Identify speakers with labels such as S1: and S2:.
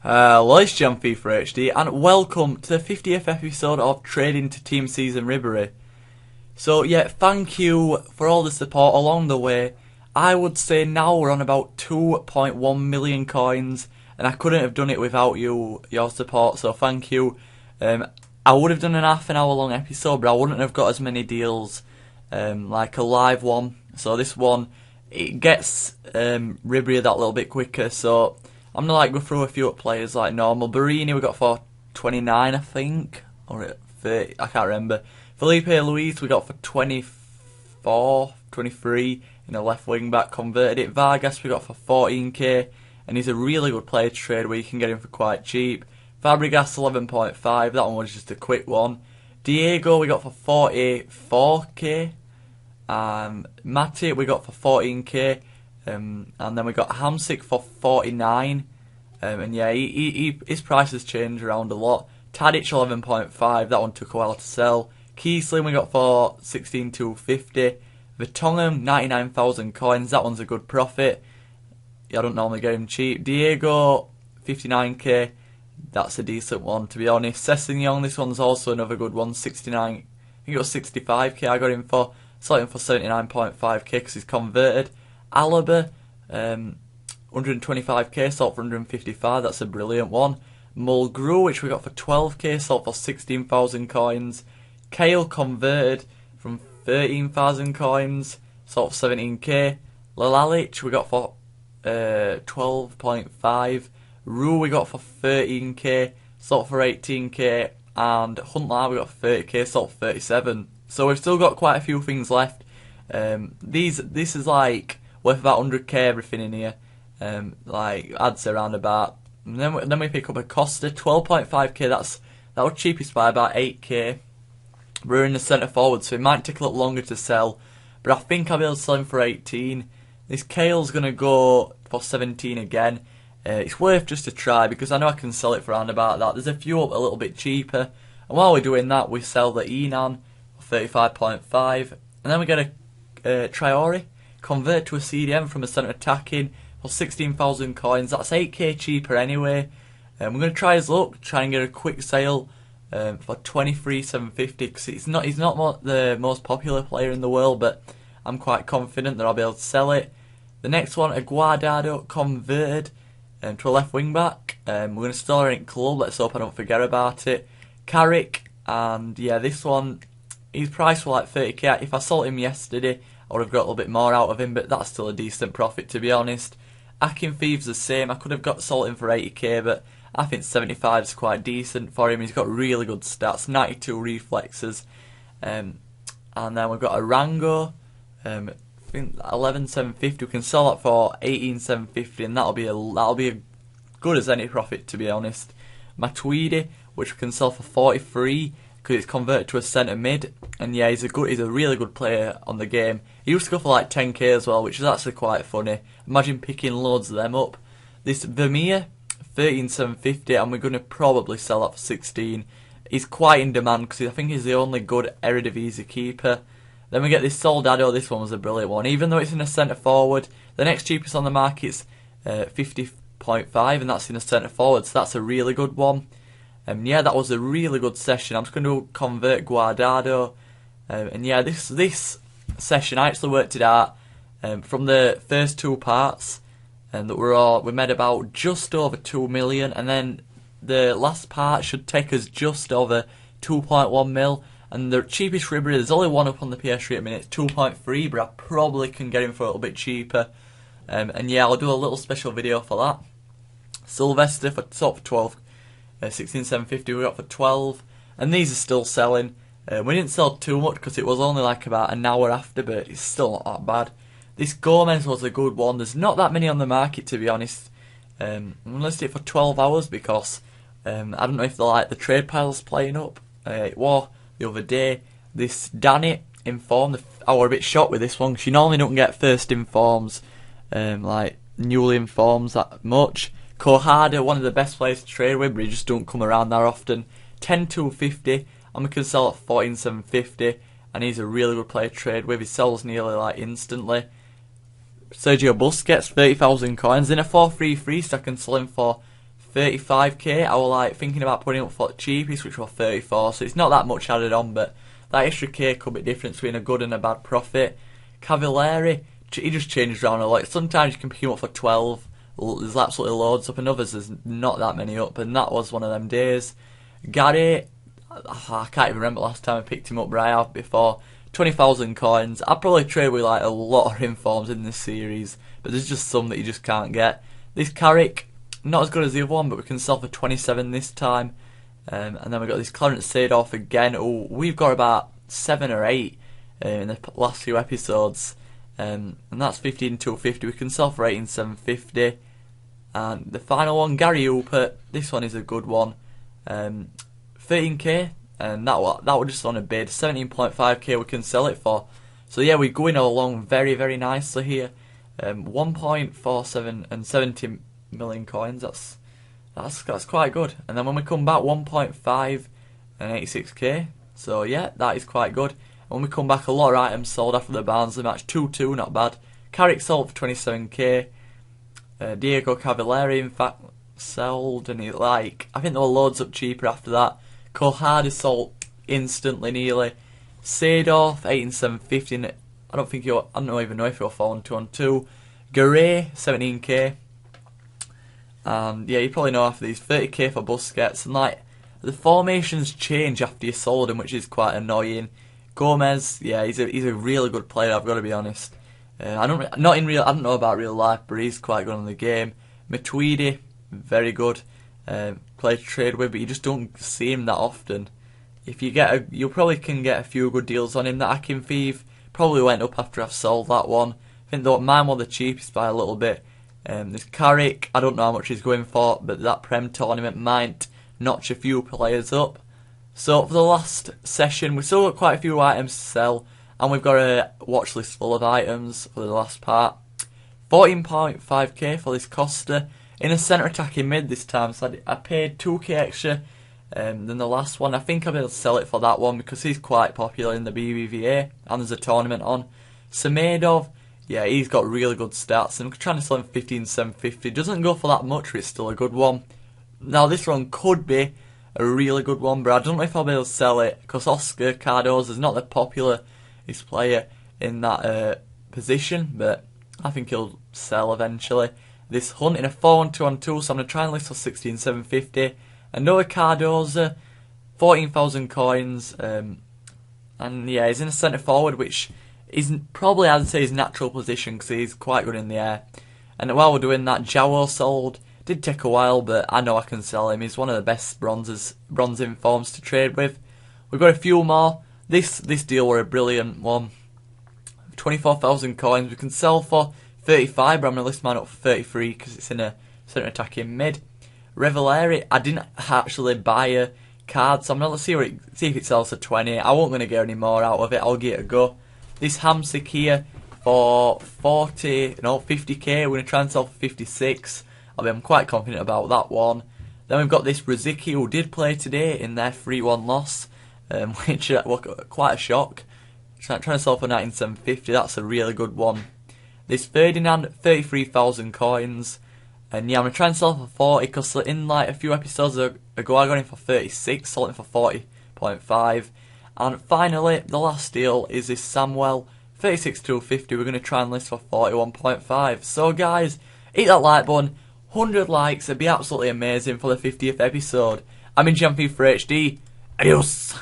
S1: Hello, it's John Fifa HD, and welcome to the 50th episode of Trading to Team Season Ribery. So yeah, thank you for all the support along the way. I would say now we're on about 2.1 million coins, and I couldn't have done it without your support, so thank you. I would have done an half an hour long episode, but I wouldn't have got as many deals like a live one. So this one, it gets Ribery that little bit quicker, so I'm gonna go through a few players like normal. Barini we got for 29, I think, or 30, I can't remember. Felipe Luis we got for 24, 23 in a left wing back, converted it. Vargas we got for 14k, and he's a really good player to trade where you can get him for quite cheap. Fabregas 11.5, that one was just a quick one. Diego we got for 44k. Matip we got for 14k. And then we got Hamsik for 49, and yeah, his prices change around a lot. Tadic 11.5, that one took a while to sell. Kiesling we got for 16,250. Vertonghen 99,000 coins, that one's a good profit. Yeah, I don't normally get him cheap. Diego 59k, that's a decent one to be honest. Sessegnon, this one's also another good one, 69. I think it was 65k. I got him for, sold him for 79.5k because he's converted. Alaba, 125k, sold for 155, that's a brilliant one. Mulgrew, which we got for 12k, sold for 16,000 coins. Kale converted from 13,000 coins, sold for 17k. Lalalic we got for 12.5. Rue we got for 13k, sold for 18k. And Huntelaar we got for 30k, sold for 37. So we've still got quite a few things left. This is worth about 100k everything in here, I'd say around about. And then we pick up a Costa, 12.5k, that was cheapest by about 8k. We're in the centre forward, so it might take a little longer to sell, but I think I'll be able to sell him for 18. This Kale's going to go for 17 again. It's worth just a try, because I know I can sell it for around about that. There's a few up a little bit cheaper, and while we're doing that, we sell the Enan for 35.5, and then we get a Traore, convert to a CDM from a centre attacking for 16,000 coins. That's 8k cheaper anyway. We're going to try his luck, try and get a quick sale for 23,750, because he's not the most popular player in the world, but I'm quite confident that I'll be able to sell it. The next one, a Guardado converted to a left wing back. We're going to store it in club. Let's hope I don't forget about it. Carrick, and yeah, this one, his price was like 30k. If I sold him yesterday, I would have got a little bit more out of him, but that's still a decent profit to be honest. Akinfeev's the same. I could have got sold him for 80k, but I think 75 is quite decent for him. He's got really good stats, 92 reflexes. And then we've got a Rango, I think 11,750. We can sell that for 18,750, and that'll be a good as any profit to be honest. Matuidi, which we can sell for 43. Because it's converted to a centre mid, and yeah, he's a really good player on the game. He used to go for like 10k as well, which is actually quite funny. Imagine picking loads of them up. This Vermeer, 13,750, and we're going to probably sell that for 16. He's quite in demand because I think he's the only good Eredivisie keeper. Then we get this Soldado. This one was a brilliant one, even though it's in a centre forward. The next cheapest on the market's 50.5, and that's in a centre forward, so that's a really good one. Yeah, that was a really good session. I'm just going to convert Guardado. And yeah, this session, I actually worked it out from the first two parts, and that we made about just over 2 million, and then the last part should take us just over 2.1 mil. And the cheapest Ribery, there's only one up on the PS3 at the minute, it's 2.3, but I probably can get him for a little bit cheaper. And yeah, I'll do a little special video for that. Sylvester for top 12. 16,750 we got for 12, and these are still selling. We didn't sell too much because it was only like about an hour after, but it's still not that bad. This Gomez was a good one. There's not that many on the market to be honest. I'm going to list it for 12 hours because I don't know if the trade pile's playing up. It was the other day. This Danny informed, I was a bit shocked with this one because you normally don't get first informs, like newly informs that much. Kohada, one of the best players to trade with, but he just don't come around that often. 10,250, and we can sell at 14,750, and he's a really good player to trade with. He sells nearly instantly. Sergio Busquets, 30,000 coins. In a 4-3-3, so I can sell him for 35k. I was like thinking about putting up for the cheapest, which was 34, so it's not that much added on, but that extra k could be different between a good and a bad profit. Cavalieri, he just changes around a lot. Sometimes you can pick him up for 12, there's absolutely loads up, and others there's not that many up, and that was one of them days. Gary, I can't even remember last time I picked him up, but I have before. 20,000 coins. I'd probably trade with like a lot of informs in this series, but there's just some that you just can't get. This Carrick, not as good as the other one, but we can sell for 27 this time. And then we've got this Clarence Seedorf again. Oh, we've got about 7 or 8 in the last few episodes. And that's 15,250. We can sell for 18,750. And the final one, Gary Hooper. This one is a good one. 13k. And that was just on a bid. 17.5k we can sell it for. So yeah, we're going along very, very nicely here. 1.47 and 70 million coins. That's quite good. And then when we come back, 1.5 and 86k. So yeah, that is quite good. And when we come back, a lot of items sold after the Barnsley match. 2-2, not bad. Carrick sold for 27k. Diego Cavalieri, in fact, sold, and I think there were loads up cheaper after that. Cole Hardy sold instantly, nearly. Seedorf, 18,750. I don't even know if you're falling 2-on-2. Garay, 17k. And yeah, you probably know after these 30k for Busquets, and the formations change after you sold him, which is quite annoying. Gomez, yeah, he's a really good player, I've got to be honest. I don't know about real life, but he's quite good on the game. Matuidi, very good. Player to trade with, but you just don't see him that often. If you you probably can get a few good deals on him. That Akinfeev probably went up after I've sold that one. I think that mine was the cheapest by a little bit. This Carrick, I don't know how much he's going for, but that Prem tournament might notch a few players up. So for the last session, we've still got quite a few items to sell, and we've got a watch list full of items for the last part. 14.5k for this Costa. In a centre attacking mid this time, so I paid 2k extra than the last one. I think I'll be able to sell it for that one because he's quite popular in the BBVA and there's a tournament on. Samedov, yeah, he's got really good stats, and I'm trying to sell him 15,750. Doesn't go for that much, but it's still a good one. Now this one could be a really good one, but I don't know if I'll be able to sell it because Oscar Cardozo is not the popularest player in that position, but I think he'll sell eventually. This Hunt in a 4-on-2-on-2, so I'm going to try and list for 16,750. And Noah Cardozo, 14,000 coins. And yeah, he's in a centre forward, which is probably, I'd say, his natural position because he's quite good in the air. And while we're doing that, Jawo sold. Did take a while, but I know I can sell him. He's one of the best bronze informs to trade with. We've got a few more. This deal were a brilliant one. 24,000 coins we can sell for 35, but I'm going to list mine up for 33 because it's in a centre attacking mid. Ribery, I didn't actually buy a card, so I'm going to see if it sells for 20. I won't going to get any more out of it. I'll give it a go. This Hamsik here for 50k. We're going to try and sell for 56. I'm quite confident about that one. Then we've got this Rosicky, who did play today in their 3-1 loss, which was quite a shock. Trying to sell for 19,750. That's a really good one. This Ferdinand, 33,000 coins. And yeah, I'm going to try and sell for 40 because in a few episodes ago I got him for 36, sold him for 40.5. And finally, the last deal is this Samuel, 36,250. We're going to try and list for 41.5. So guys, hit that like button. 100 likes, it'd be absolutely amazing for the 50th episode. I'm in Champion for HD. Adios.